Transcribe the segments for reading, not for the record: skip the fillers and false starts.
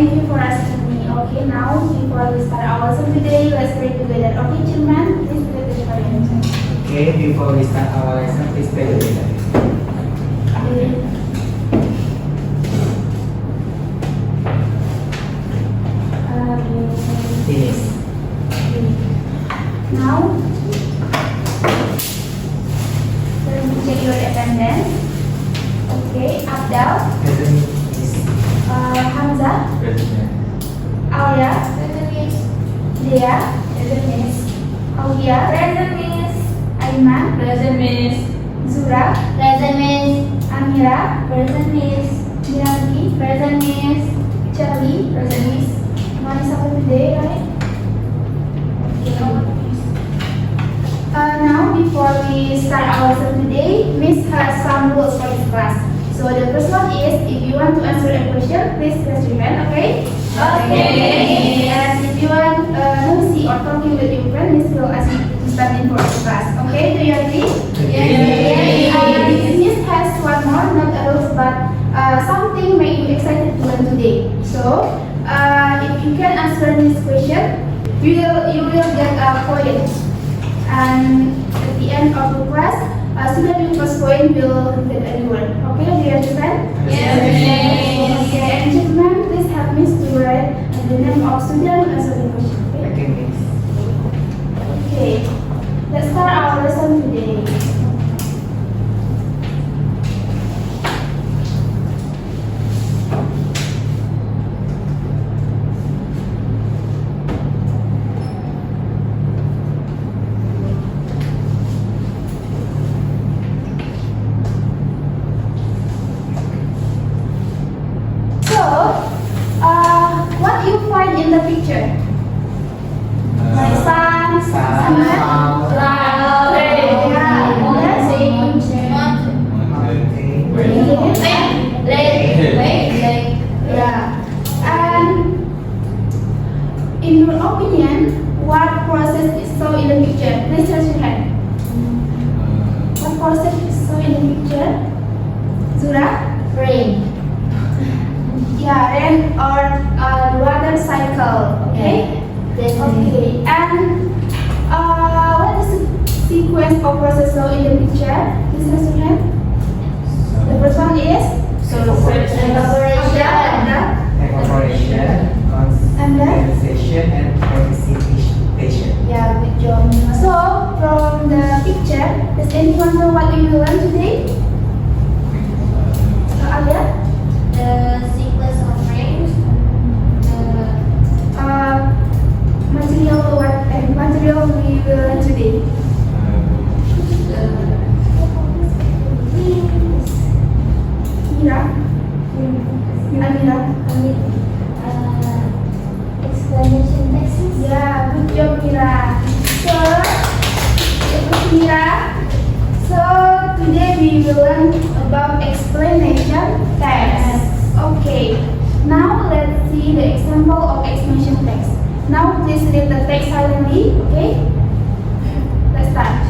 thank you for asking me. Okay, now before we start our lesson today, let's pray together. Okay, children, please pray together. Okay, before we start our lesson, please pray together. Okay. Finish. Now, let me check your attendance. Okay, Abdal, Present is Hamzah, present. Alia, Dea, Aulia, Aiman, Zura, Amira, Mirandi, Charlie, Marisa for today, right? Now, before we start our lesson today, Miss has some rules for this class. So the first one is, if you want to answer a question, please raise your hand, okay? Okay. And if you want nosy or talking with your friend, Miss will ask you to stand in for the class. Okay, do you agree? Miss has one more, not a rules, but something make you excited to learn today. So, if you can answer this question, you will get a point. And at the end of the class, student with first point will get a reward. Okay, do you understand? Okay, and gentlemen, please help me to write the name of student who answered the question. Okay? Okay, miss. Okay, let's start our lesson today. So, what you find in the picture? Like sun, Sun, cloud, yeah. And in your opinion, what process is shown in the picture? Please raise your hand. What process is shown in the picture? Zura? Yeah, rain or water cycle. Okay. Okay. And what is the sequence of process shown in the picture? Please raise your hand. The first one is Evaporation, condensation, and precipitation. yeah, good job. So from the picture, does anyone know what we will learn today? Alia? Material we will learn today. Mira? Amira? Yeah, good job, Mira. So, it was Mira. So, today we will learn about explanation text. Okay. Now, let's see the example of explanation text. Now, please read the text silently. Okay? Let's start.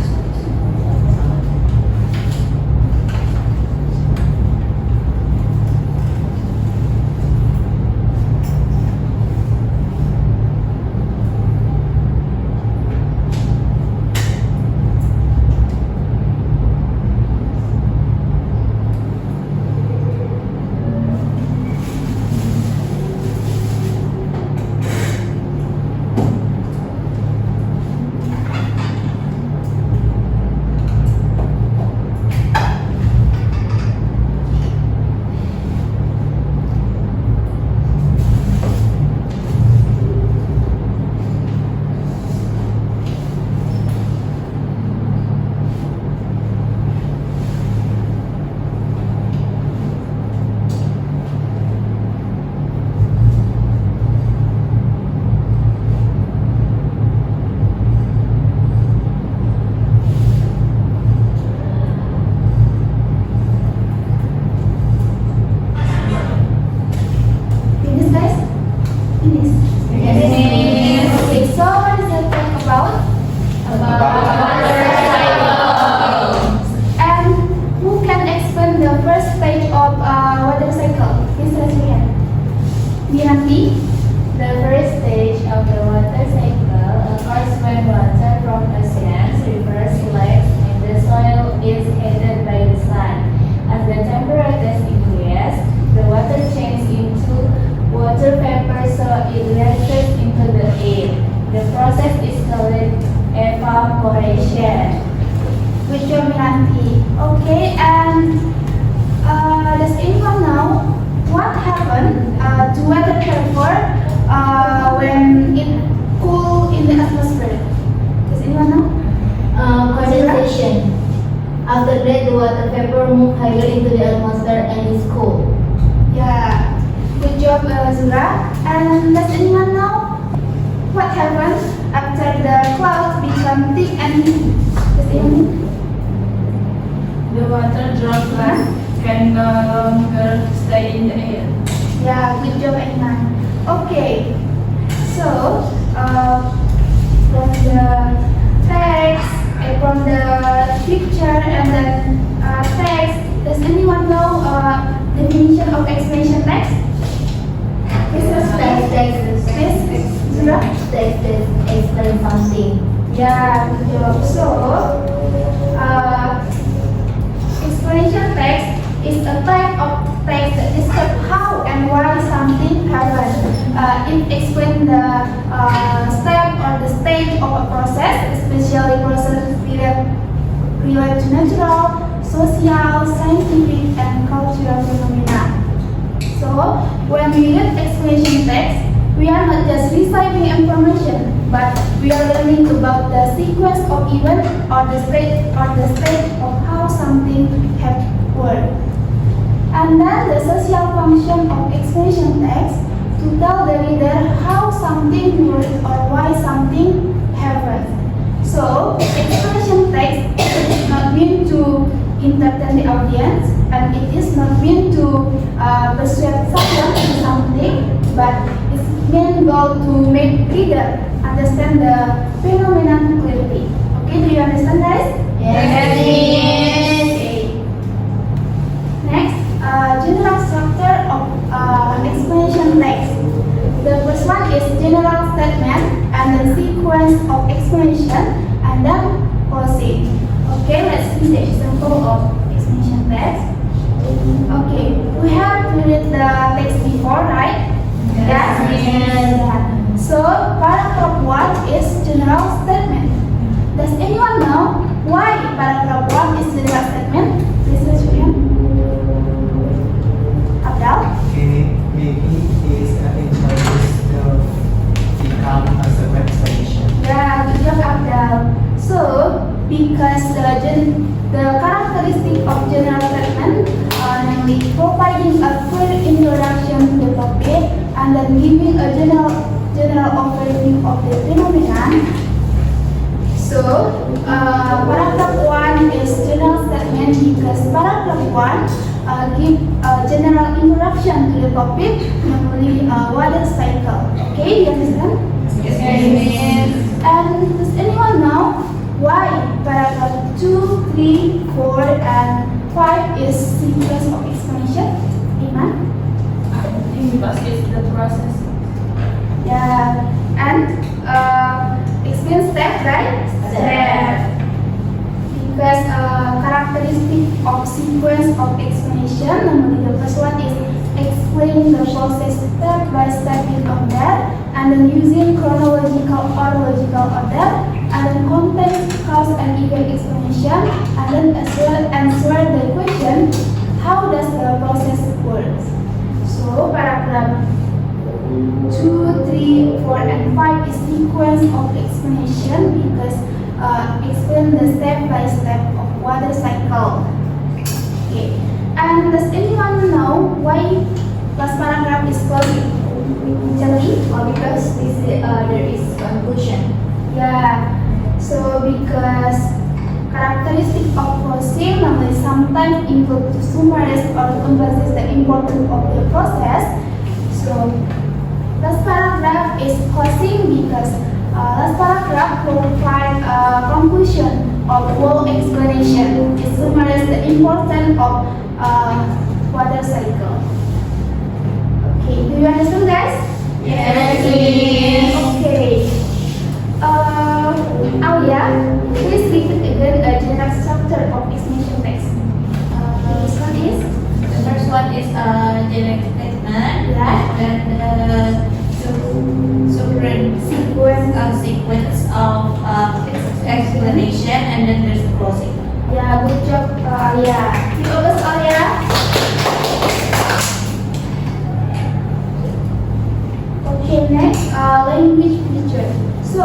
Miranti. water vapor so it rises into the air. The process is called evaporation. Good job, Miranti. Okay, and does anyone know what happened to water vapor when it cool in the atmosphere? Does anyone know? Condensation. After that, the water vapor moves higher into the atmosphere and is cool. Yeah, good job, Zura. And does anyone know what happens after the clouds become thick and heavy? Does anyone know? The water droplets can no longer stay in the air. Yeah, good job, Aiman. Okay, so from the text, from the picture and then text, does anyone know definition of explanation text? Please, Zura? Text is explain something. Yeah, good job. So, explanation text is a type of text that describes how and why something happened. It explains the step or the stage of a process, especially process related to natural, social, scientific, and cultural phenomena. So, when we read explanation text, we are not just receiving information, but we are learning about the sequence of events or the state of how something have worked. And then the social function of explanation text to tell the reader how something works or why something happened. So, explanation text is not meant to entertain the audience, and it is not meant to persuade someone to something, but its main goal to make reader understand the phenomenon clearly. Okay, do you understand, guys? Yes. Okay. Next, general structure of explanation text. The first one is general statement, and then sequence of explanation, and then closing. Okay, let's see the example of explanation text. Okay, we have to read the text before, right? Yes. Yeah. So, paragraph 1 is general statement. Does anyone know why paragraph 1 is general statement? Please raise your hand. Abdal? Okay, maybe is introduced to become as a web solution. Yeah, good job, Abdal. So, because the characteristic of general statement namely providing a clear introduction to the topic and then giving a general overview of the phenomenon. So, paragraph 1 is general statement because paragraph 1 give a general introduction to the topic, namely water cycle. Okay, you understand? Yes. And does anyone know why paragraph 2, 3, 4, and 5 is sequence of explanation? Iman? I think because it's the process. Yeah, and explain step, right? Step. Because characteristic of sequence of explanation, namely the first one is explain the process step by step in order, and then using chronological or logical order, and then contain cause and event explanation, and then answer the question, how does the process work? So paragraph 2, 3, 4, and 5 is sequence of explanation because explain the step by step of water cycle. Okay, and does anyone know why last paragraph is closing? Jelly? Because there is conclusion. Yeah. So because characteristic of closing normally sometimes include to summarize or to emphasize the importance of the process. So last paragraph is closing because last paragraph provide a conclusion of whole explanation. It summarizes the importance of water cycle. Okay, do you understand, guys? Yes. Okay. Alia, please repeat again a general structure of explanation text. This one is? The first one is a direct statement. Yeah. Then the sequence of explanation, and then there's the closing. Yeah, good job, Alia. You always, Alia. Okay, next, language feature. So,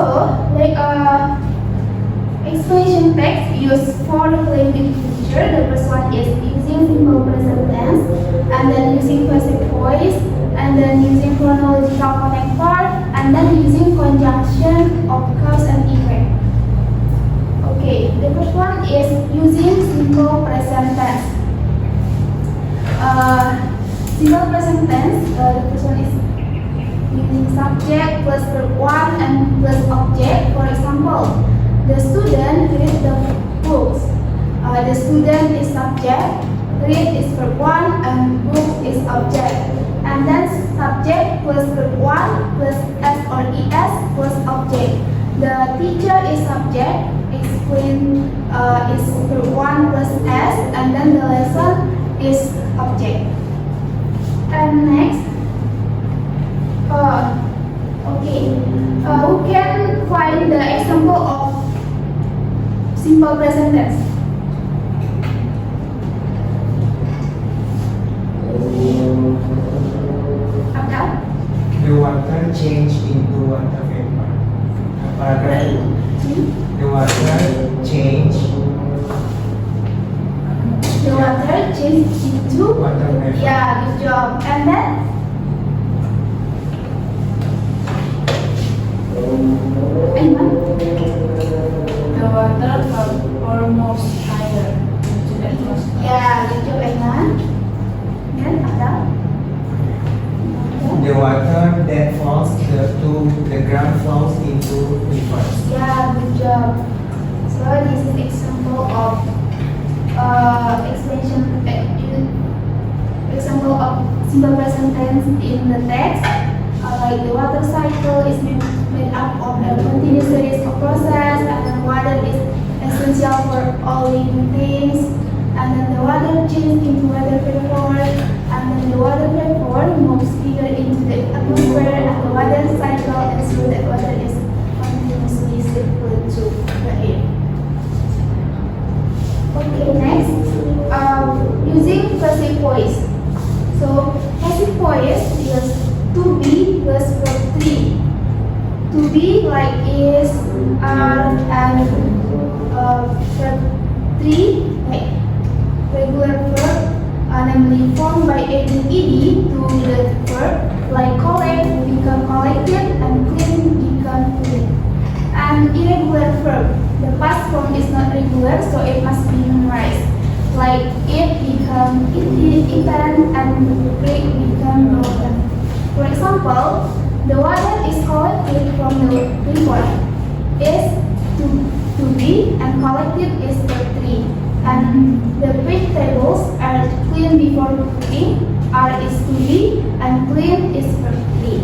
explanation text use 4 language feature. The first one is using simple present tense, and then using passive voice, and then using chronological connector, and then using conjunction of cause and effect. Okay, the first one is using simple present tense. Simple present tense, the first one is using subject plus verb 1 and plus object. For example, the student read the books. The student is subject, read is verb 1, and book is object. And then subject plus verb 1 plus s or es plus object. The teacher is subject, explain is verb 1 plus s, and then the lesson is object. And next, who can find the example of simple present tense? Abdal? The water changed into water vapor. Paragraph 2. The water changed The water changed into water vapor. Yeah, good job. And then Aiman? The water got almost higher into the atmosphere. Yeah, good job, Aiman. Then Abdal? The water that falls to the ground flows into rivers. Yeah, good job. So this is example of example of simple present tense in the text. Like the water cycle is made up of a continuous series of process, and then water is essential for all living things. And then the water changes into water vapor, and then the water vapor moves either into the atmosphere, and the water cycle ensures that water is continuously circulated through the air. Okay, next, using passive voice. So passive voice is to be plus verb 3. To be like is, are, and verb 3 like regular verb, namely formed by adding ed to the verb, like collect become collected, and clean become clean. And irregular verb, the past form is not regular, so it must be memorized. Like it become eaten, and break become broken. For example, the water is collected from the river. Is to be, and collected is verb 3. And the vegetables are cleaned before cooking. Are is to be, and clean is verb 3.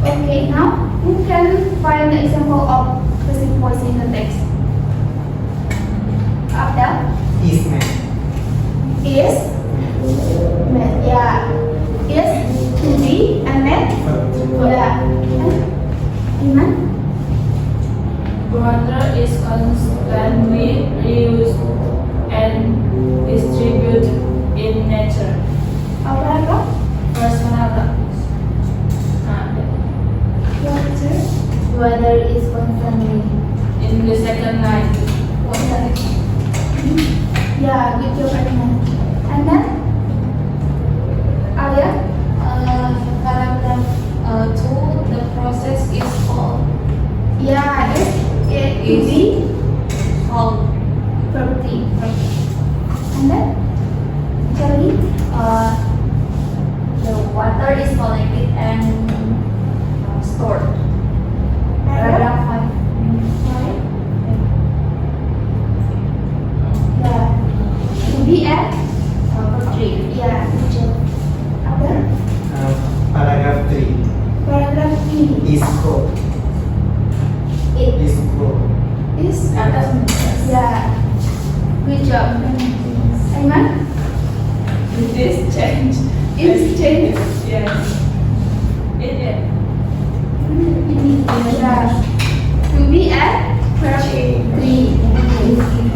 Okay, now who can find the example of passive voice in the text? Abdal? Is met. Is met, yeah. Is to be and met, yeah. And Iman? Water is constantly reused and distributed in nature. Apa? First paragraph. Water is constantly. In the second line. Yeah, good job, Iman. And then? Alia? Paragraph 2, the process is called Yeah, it is be called property. And then? Charlie? the water is collected and stored. Paragraph 5. Right? Yeah. To be at? Number 3. Yeah, good job. Other? Paragraph 3. Paragraph 3. Is cold. It Is cold. is Atas menjelaskan. Yeah. Good job. Aiman? It is change. It's change. Yes. It. Yeah. To be and verb 3.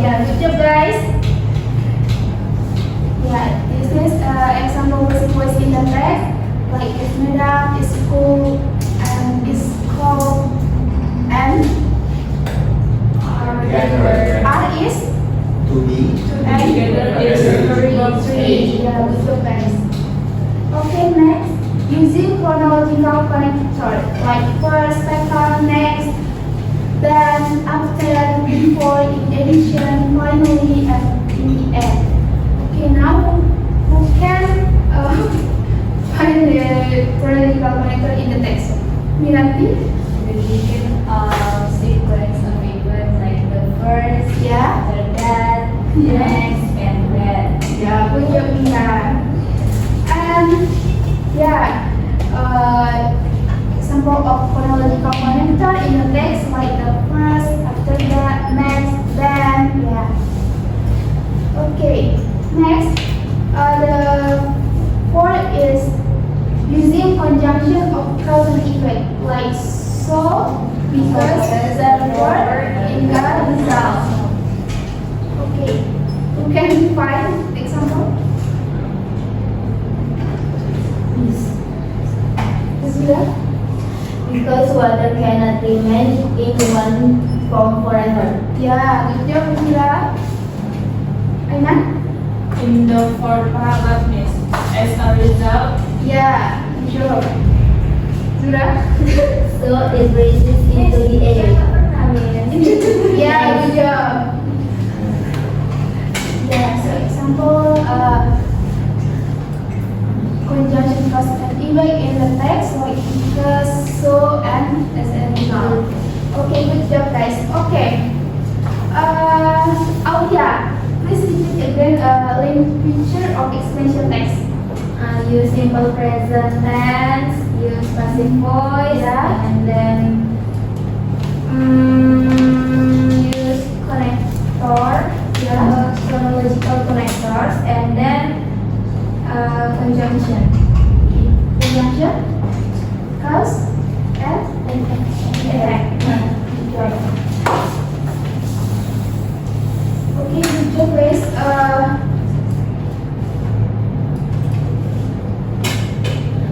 Yeah, good job guys. Yeah, this is example voice in the text. Like it's made up, it's cool, and it's called, and R is To be. and Together is verb 3. Yeah, good job guys. Okay, next, using chronological connector like first, second, next, then, after, before, in addition, finally, and in the end. Okay, now who can find the chronological connector in the text? Miranti? We can sequence of events like the first, Yeah. after that, Yeah. next, and then. Yeah, good job, Mira. And yeah, example of chronological connector in the text like the first, after that, next, then, yeah. Okay, next, the fourth is using conjunction of cause and effect like so, because, therefore, in the result. Okay, who can find example? Sudah? Because water cannot remain in one form forever. Ya, good job, Mira. Aiman? In the fourth paragraph, Miss. As a result, Ya, good job. Sudah? So it breathes into the air. Ya, good job. Ya, so example, conjunction cause and effect in the text like because, so, and as a result. Okay, good job, guys. Okay. Aulia, please repeat again link picture of expansion text. Use simple present tense, use passive voice, Yeah. and then use connector, chronological connectors, and then conjunction. Conjunction, cause, and effect. Good job. Okay, good job, guys.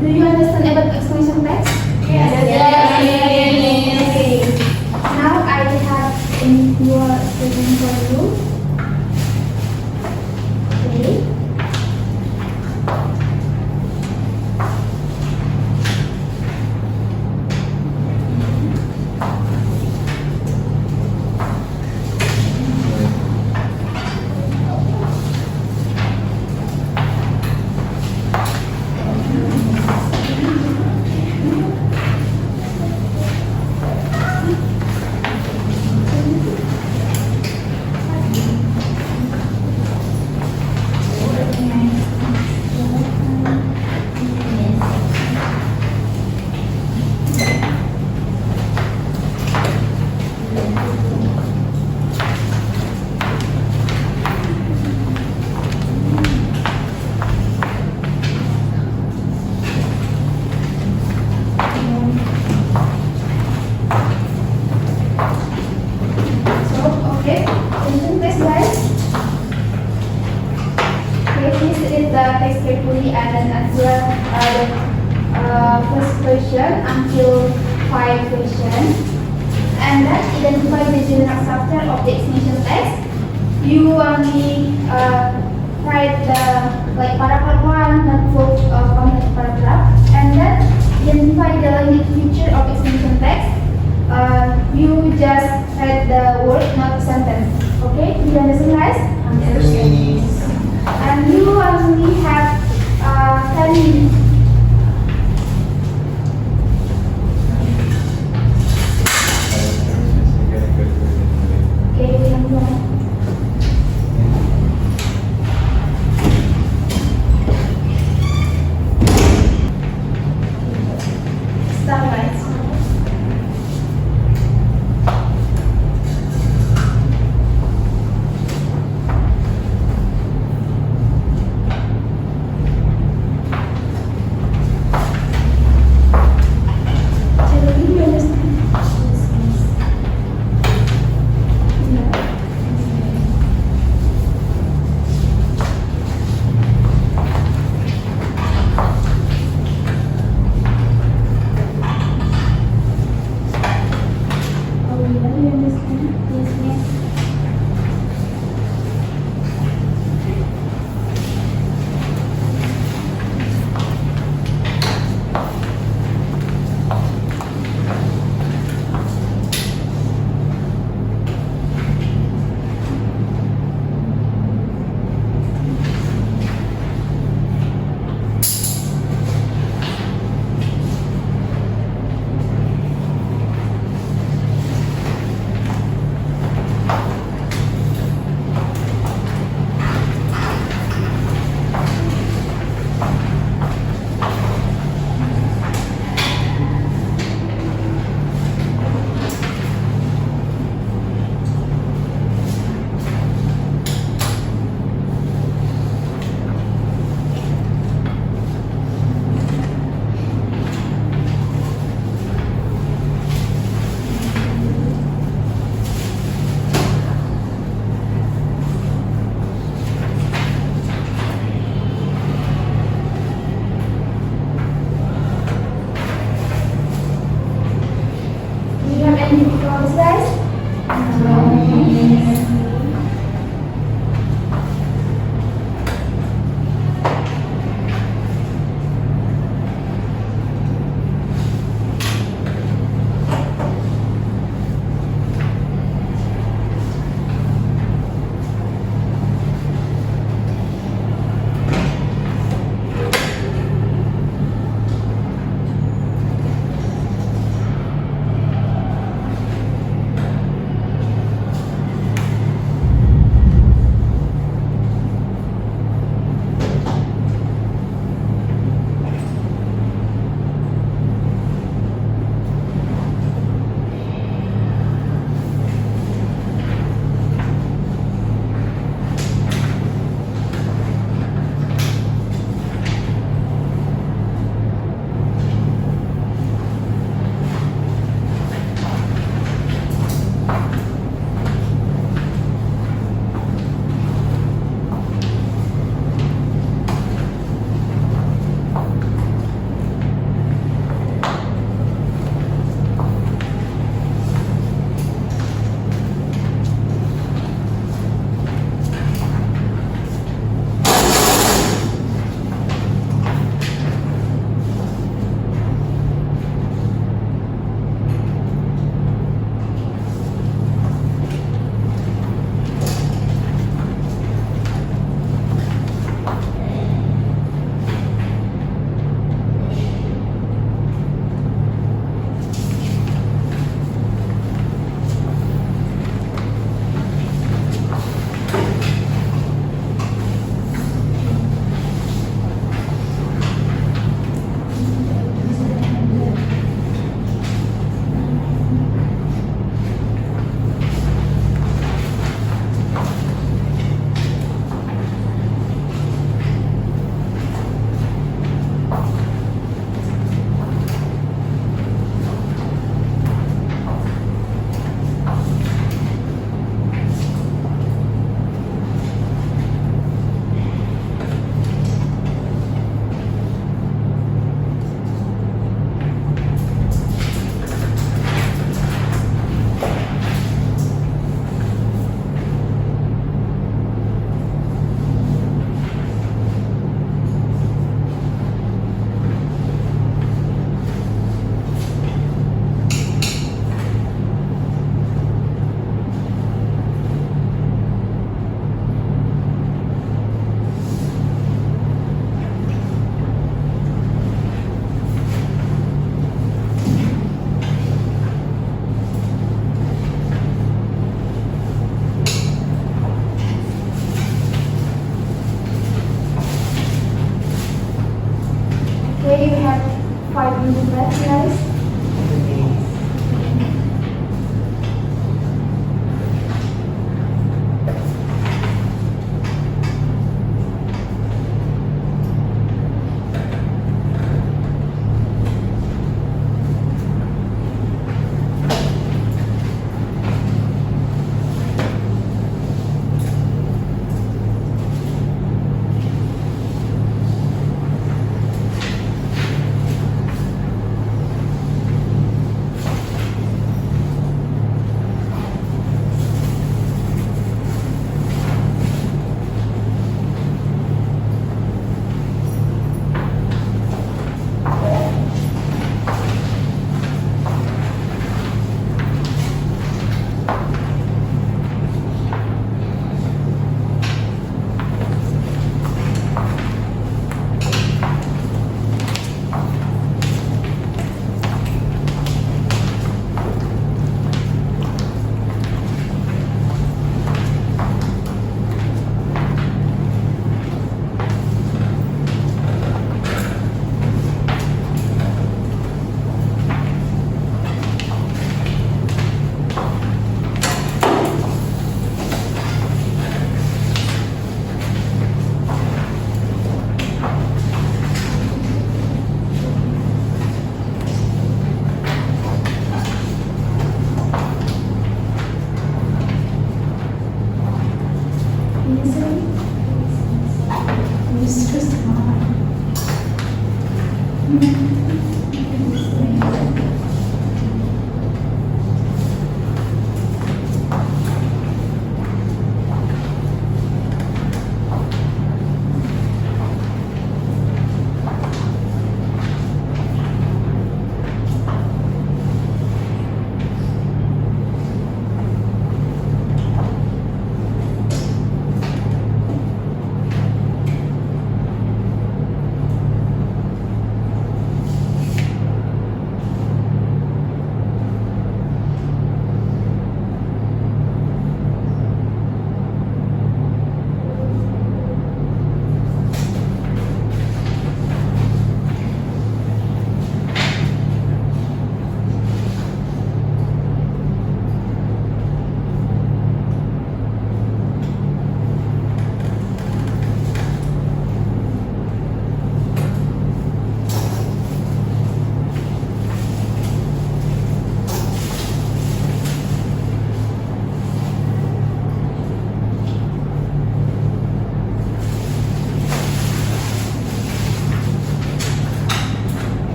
Do you understand about explanation text? Yes. Okay. Now I have in your present for you. Okay. So, okay, attention please guys. Okay, please read the text carefully and then answer the first question until 5 questions. And then identify the general structure of the explanation text. You only write the like paragraph 1, not full complete paragraph. And then identify the language feature of explanation text. You just write the word, not sentence. Okay, do you understand, guys? And you only have 10 minutes. Okay, we have one. Start, guys. Next guys.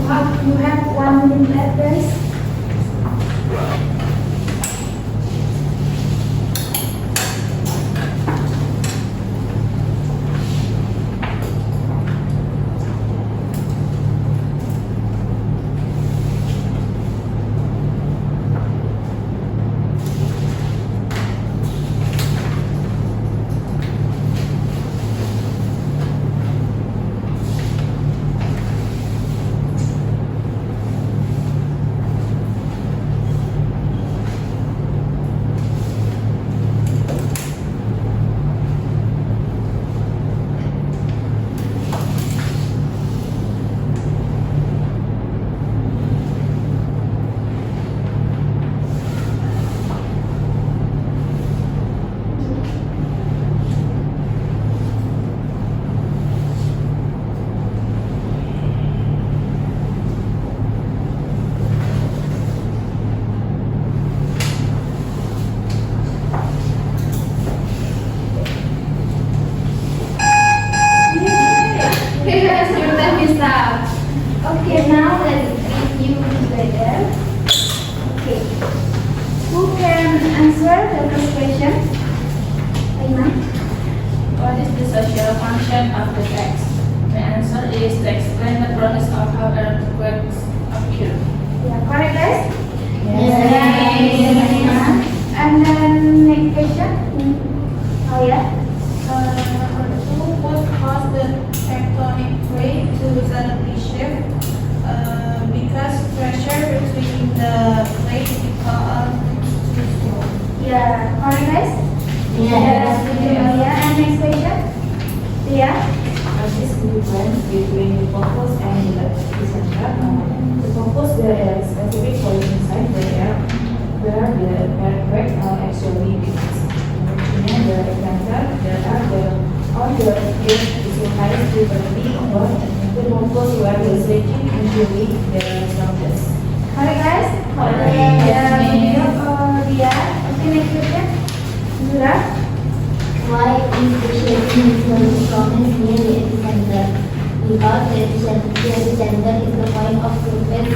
have 1 minute left, guys. Okay, guys, your time is up. Okay, now let's review together. Okay. Who can answer the first question? Aina? What is the social function of the text? The answer is to explain the process of how earthquakes occur. Yeah, correct, guys? Yes. And then next question. Oh yeah. Number 2, what caused the tectonic plate to suddenly shift? Because pressure between the plates becomes too strong. Yeah, correct, guys? Yes. Yeah, and next question. Yeah. What is the difference between the focus and the epicenter? The focus, there is a specific point inside the air where the earthquake actually begins. And the epicenter, there are the on the earthquake is localized to the peak or the focus where the shaking usually the strongest. Correct, guys? Correct. Yeah, yeah. Okay, next question. Zura. Why is the shaking the strongest near the epicenter? Because the epicenter is the point of surface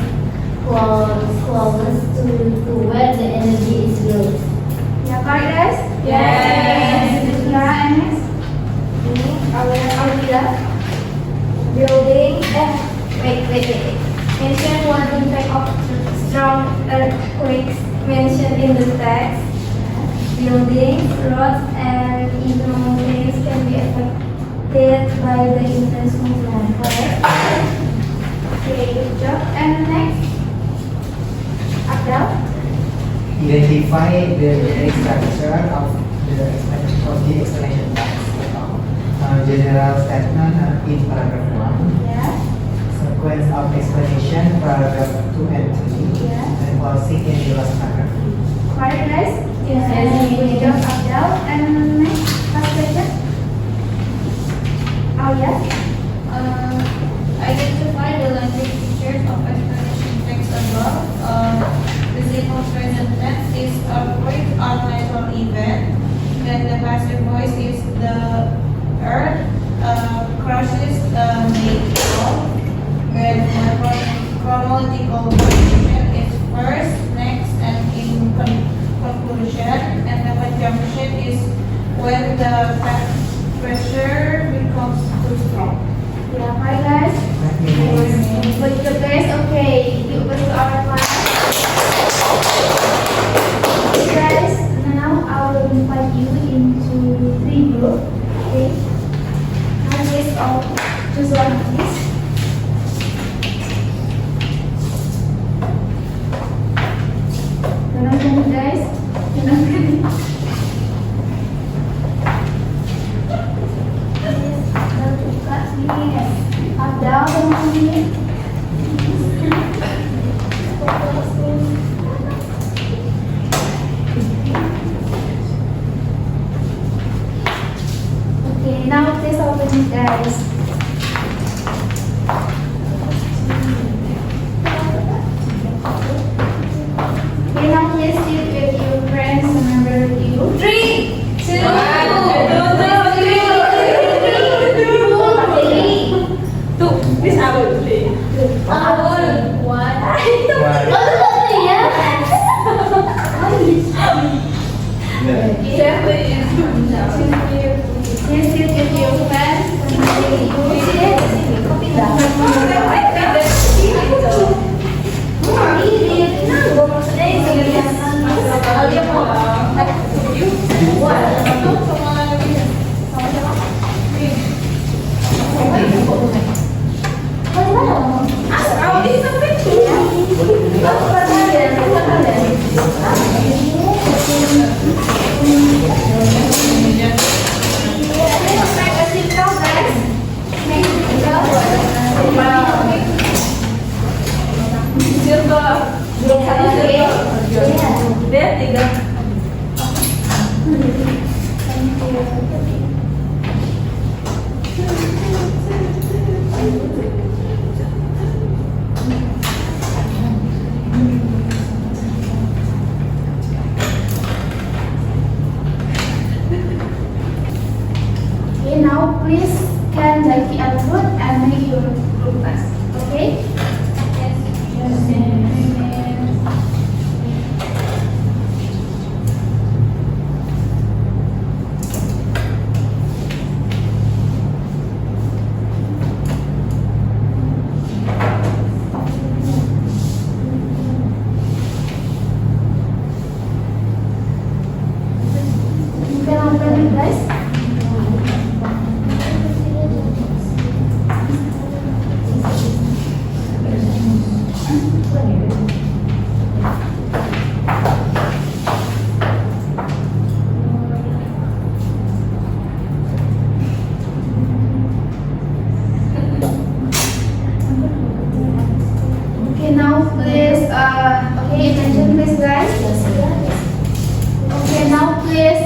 closest to where the energy is built. Yeah, correct, guys? Yes. Yeah, and next. Aurila. Building, wait. Mention one impact of strong earthquakes mentioned in the text. Buildings, roads, and even mountains can be affected by the intense movement. Correct? Okay, good job. And next. Abdel. Identify the basic structure of the explanation text. General statement in paragraph 1. Yeah. Sequence of explanation paragraph 2 and 3. Yeah. And closing in the last paragraph. Correct, guys? Yes. Good job, Abdel. And next. Last question. Oh, yeah. Identify the language features of explanation text above. The simple present tense is earthquake or natural event. Then the passive voice is the earth crushes made fall. Then the chronological position is first, next, and in conclusion. And the conjunction is when the pressure becomes too strong. Yeah, hi guys. Good job, guys. Okay, you go to our class. Okay, guys, now I will invite you into 3 groups. Okay. Now please all choose one, please. Tenang, guys. Tenang. Abdel, teman ini. Okay, now please open it, guys. Okay, now please sit with your friends. Remember you. 3, 2, 1. This I will play. what? Yes, if you can. Okay, now please scan the QR code and make your group pass. Okay? You can open it, guys. Okay, now please, okay, attention please guys. Okay, now please.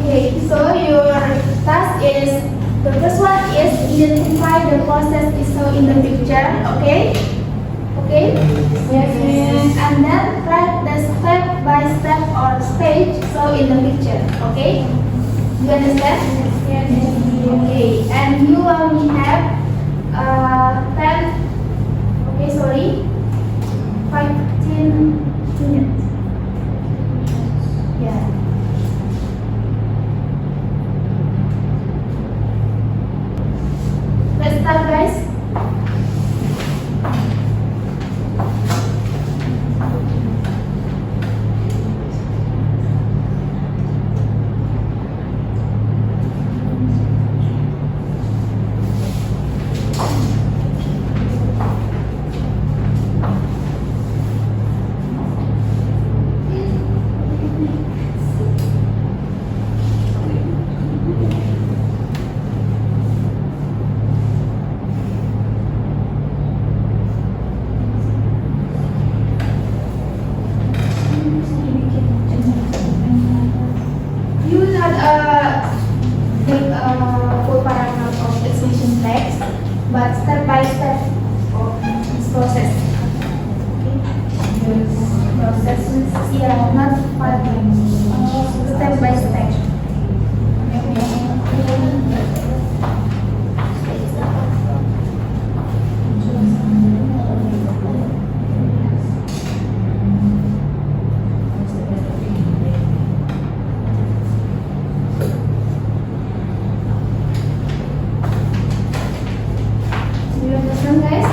Okay, so your task is, the first one is identify the process is shown in the picture, okay? Okay? Yes. And then write the step by step or stage shown in the picture, okay? You understand? Yes. Okay, and you only have 15 minutes. Yeah. Let's start, guys. You will not make a full paragraph of explanation text, but step by step of this process. Okay? Process means, yeah, not step by step. Do you understand, guys?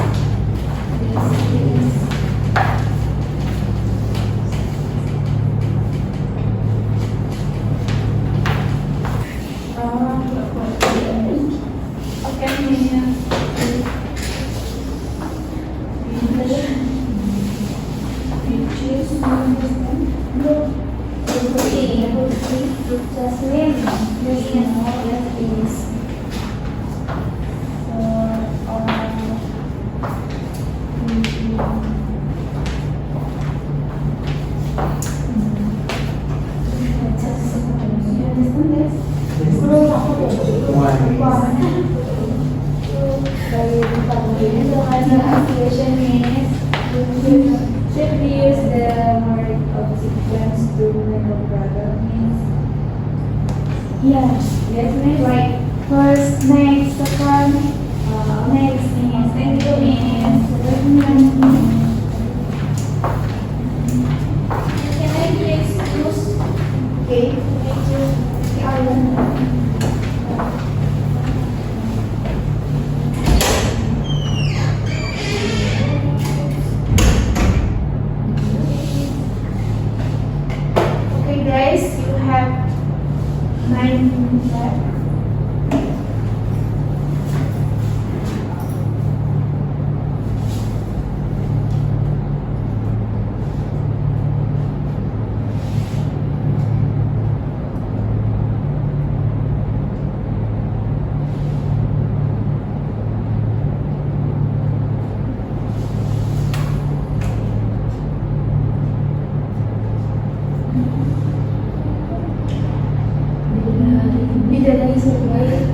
Internal aspiration means should we use the word of sequence to make a problem means? Yes. Yes, means Like first, next, second, next means, thank you means. Can I please use Okay. Okay, guys, you have 9 left. Bidadari sebagai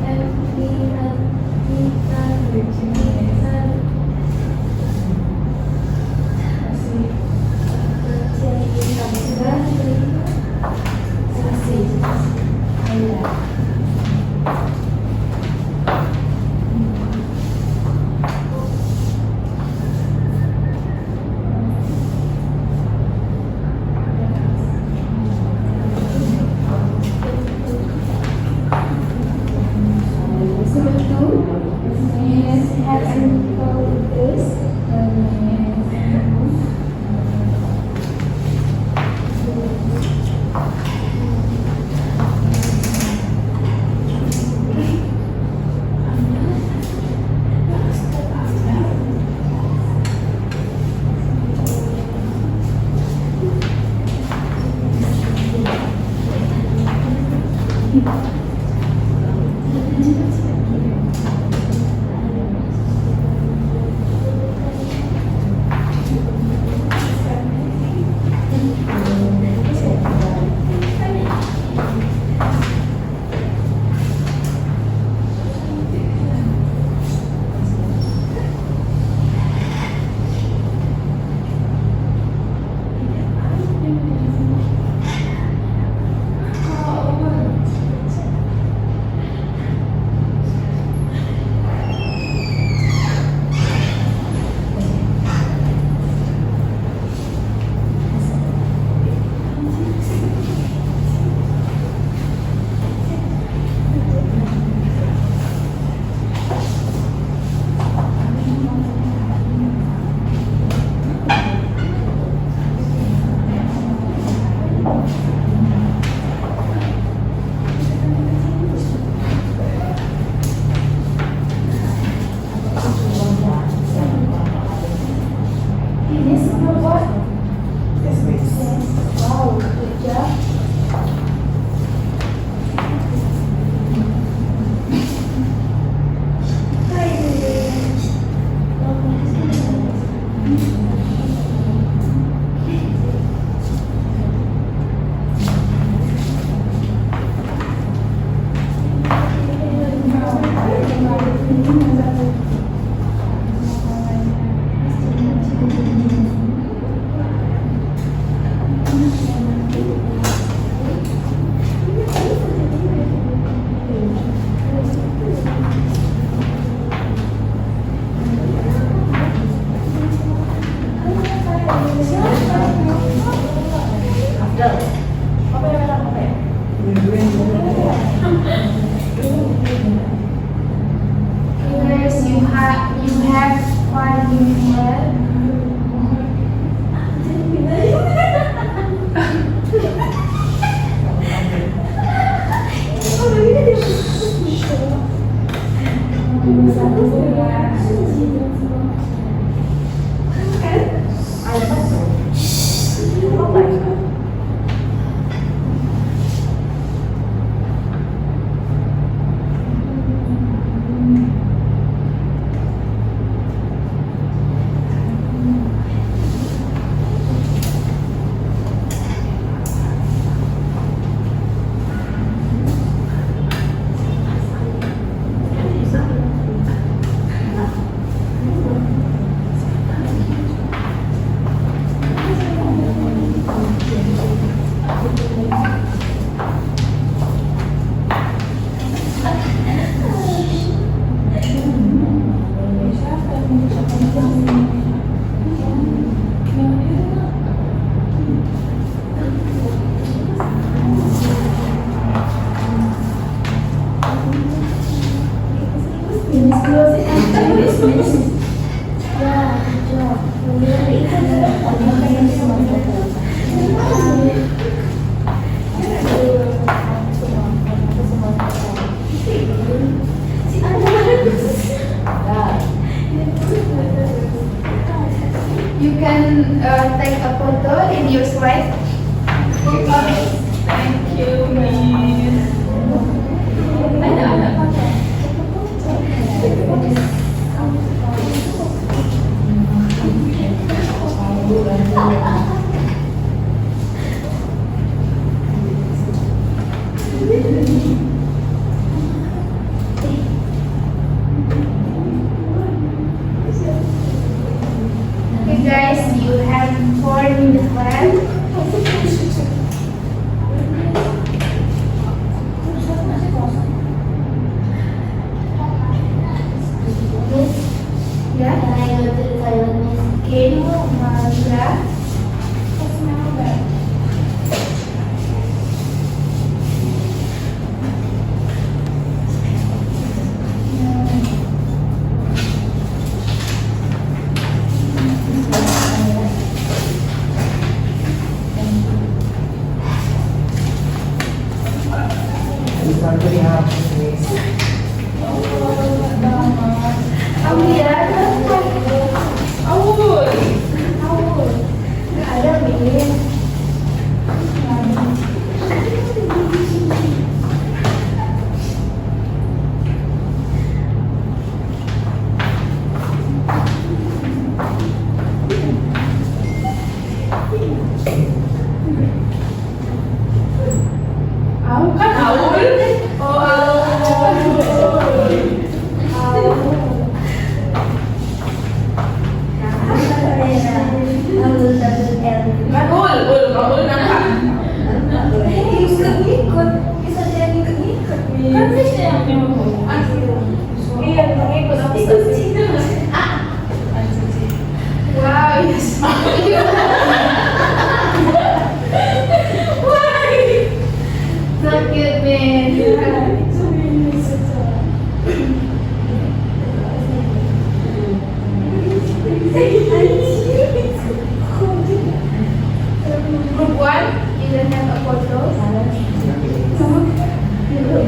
you can take a photo in your slide. Thank you, Miss. Okay guys, you have 4 minutes left. Miss, Ya, can I go to the toilet, Miss? okay, Maria. It's already happened, Miss. Aulia, Aul. nggak ada Miss. Aul kan Aul. Oh, Aul nampak. Ikut, bisa jadi ikut. Kan bisa yang nyuruh. Iya, ikut aku suci. Wow, yes. So cute, Miss. Group 1, you don't have a photo.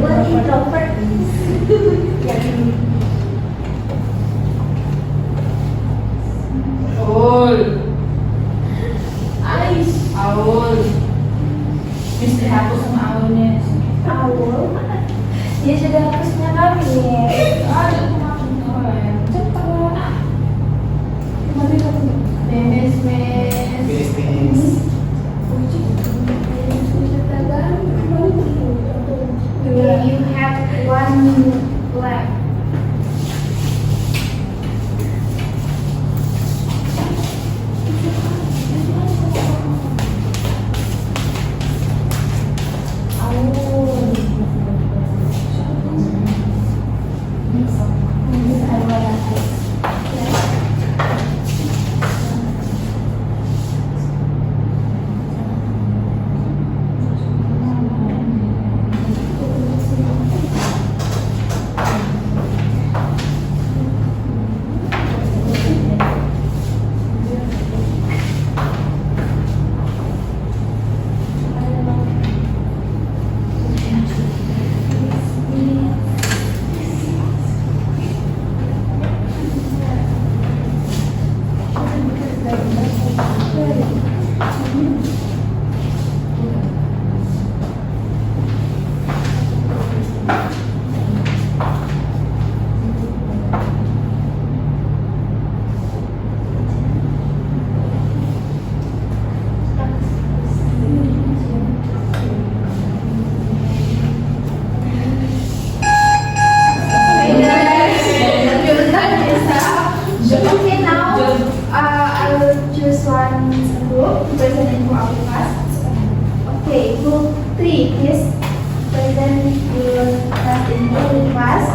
Buat introvert. Aul. Aul. Miss dihapus sama Aulnya. Awal. Dia sudah hapusnya kami. Aduh, maafin kalian. Cepat. Miss. Miss, Miss. Okay, you have 1 minute left. Okay, now I will choose one group to present in our class. Okay, group 3, please present your class in the class.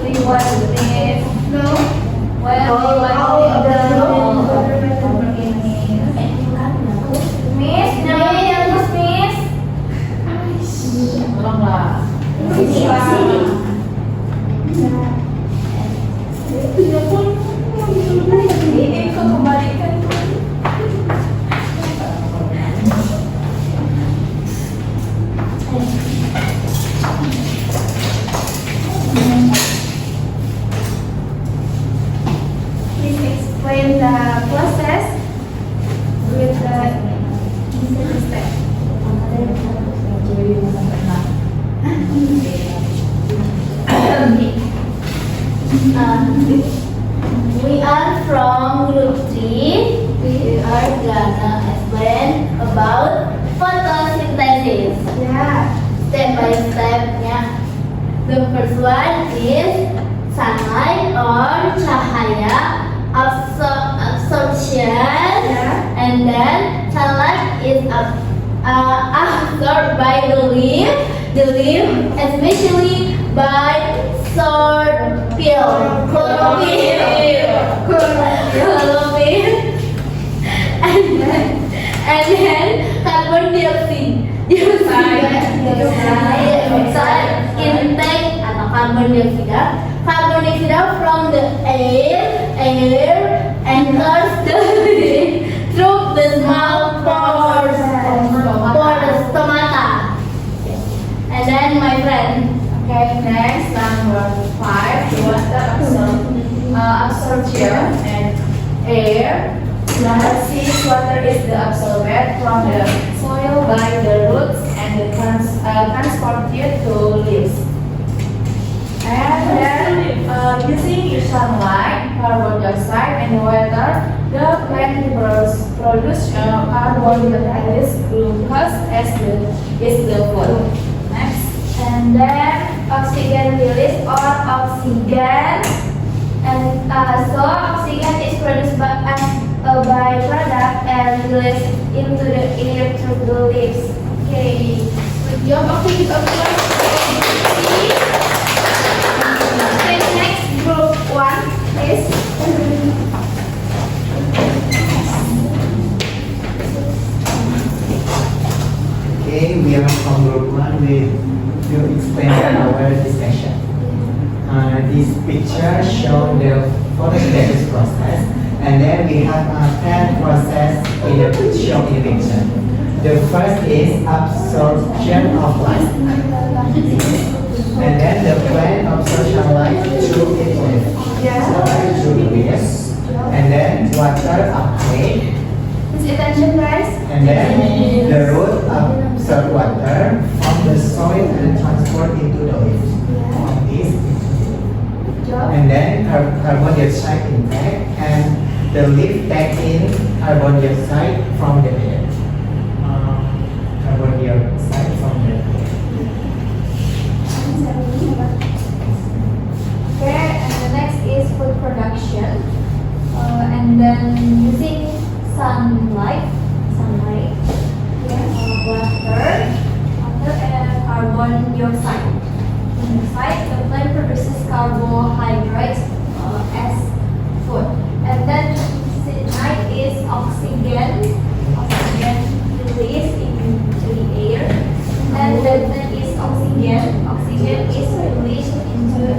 We want this. No. Well, we want Miss, namanya yang Miss. Tolonglah. Ini kok kembalikan. process with the step. We are from group 3. We are gonna explain about photosynthesis. Yeah. Step by step, yeah. The first one is sunlight or cahaya absorption. Yeah. And then sunlight is absorbed by the leaf, especially by chlorophyll. And then carbon dioxide. Dioxide intake atau carbon dioxide. Carbon dioxide from the air enters the leaf through the small pores stomata. And then my friend. Okay, next number 5, the water absorption and air. Number 6, water is the absorbed from the soil by the roots and transported to leaves. And then using sunlight, carbon dioxide, and water, the plant produce carbon that is glucose is the food. Next. And then oxygen release or oxygen, and so oxygen is produced by as a byproduct and released into the air through the leaves. Okay, good job. Okay, give applause. Okay, next group 1 is. Okay, we are from group 1. We will explain our discussion. This picture shows the photosynthesis process, and then we have a plant process in the shown in the picture. The first is absorption of light, and then the plant absorption light through its leaf, through the leaves, and then water uptake. Please attention, guys. And then the root absorb water from the soil and transport into the leaves. Of this. Good job. And then carbon dioxide intake, and the leaf take in carbon dioxide from the air. Carbon dioxide from the air. Okay, and the next is food production. And then using sunlight, water, and carbon dioxide. The plant produces carbohydrates as food. And then night is oxygen released into the air. And then is oxygen is released into the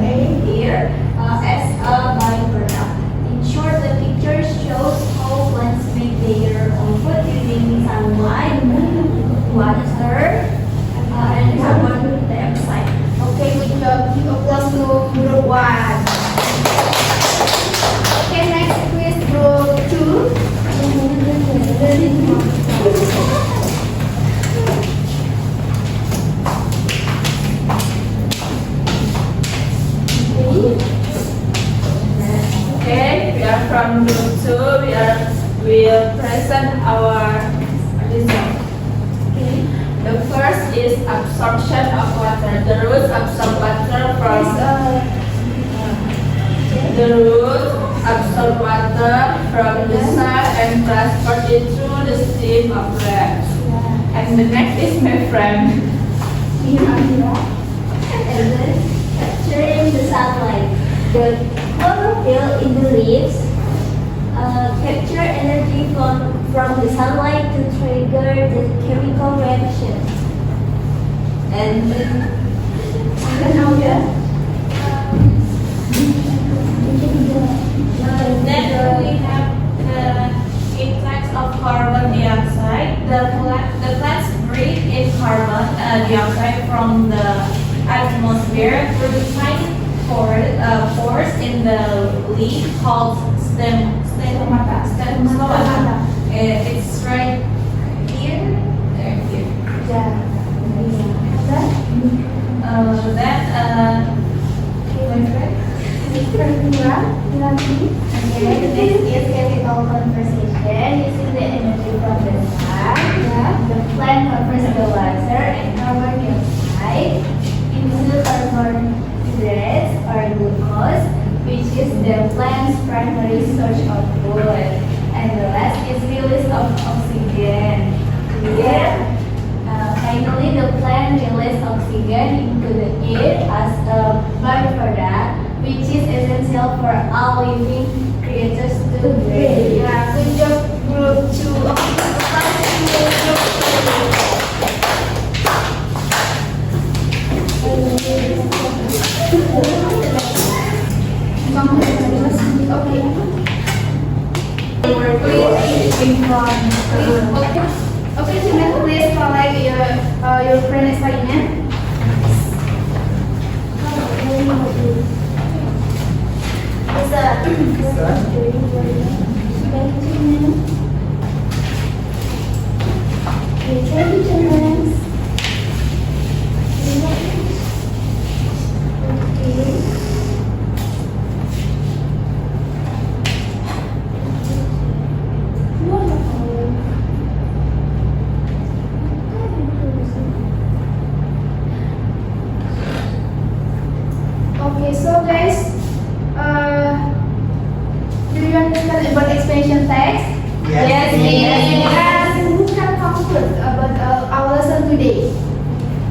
air as a byproduct. In short, the picture shows how plants make their own food using sunlight, water, and carbon dioxide. Okay, good job. Give applause to group 1. Okay, next quiz group 2. Okay, we are from group 2. We will present our result. Okay. The first is absorption of water. The roots absorb water from the soil and transport it through the stem of plants. And the next is my friend. And then capturing the sunlight. The chlorophyll in the leaves capture energy from the sunlight to trigger the chemical reaction. And Then we have the effects of carbon dioxide. The plants breathe in carbon dioxide from the atmosphere through tiny pores in the leaf called stem Stelomata. Stelomata. It's right here. There, here. Yeah. Then, Okay, the next is chemical conversation using the energy from the sun. The plant covers the water and carbon dioxide into carbohydrates or glucose, which is the plant's primary source of food. And the last is release of oxygen. Finally, the plant releases oxygen into the air as a byproduct, which is essential for all living creatures to breathe. yeah, good job, group 2. Okay. Okay, children, please collect your friend experiment. Okay, so guys, do you understand about expansion text? Yes, And who can conclude about our lesson today?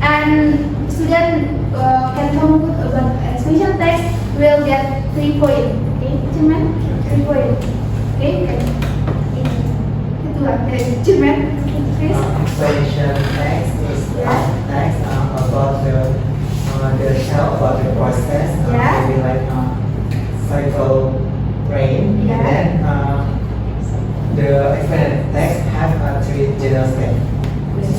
And student can conclude about expansion text will get 3 points. Okay, cuman 3 points. Okay. Itu lah, cuman please. Explanation text is text about the shell about the process. Yeah. Maybe like cycle brain. Yeah. And then the explanation text have three general steps.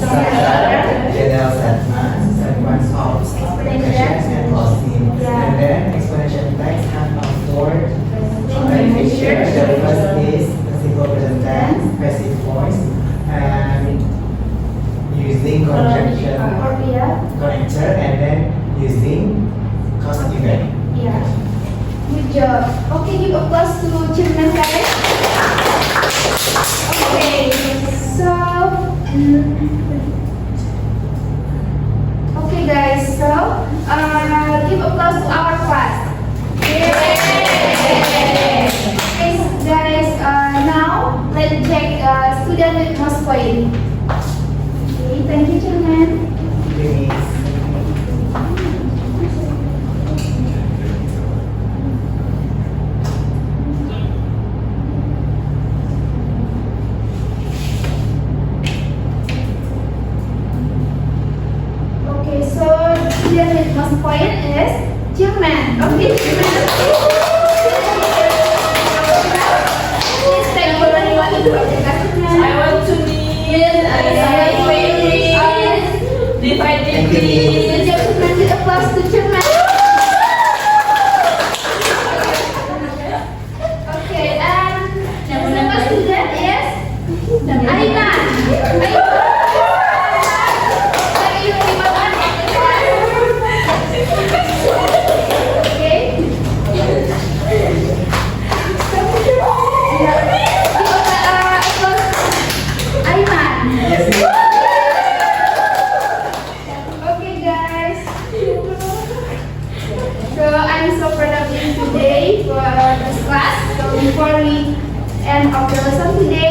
Structure, general statement, sequence of expressions and closing. Yeah. And then explanation text have four features. The first is the simple present tense, passive voice, and using conjunction Or yeah. connector, and then using cause event. Yeah. Good job. Okay, give applause to children guys. Okay, so okay guys, so give applause to our class. Yay! Okay guys, now let's check student with most point. Okay, thank you children. Please. Okay, so student with most point is Children. Okay, children. Please take for anyone to I want to meet divided Thank you. Good job, children. Give applause to children. Okay, and the second student is Aiman. Okay guys, so I'm so proud of you today for this class. So before we end of the lesson today,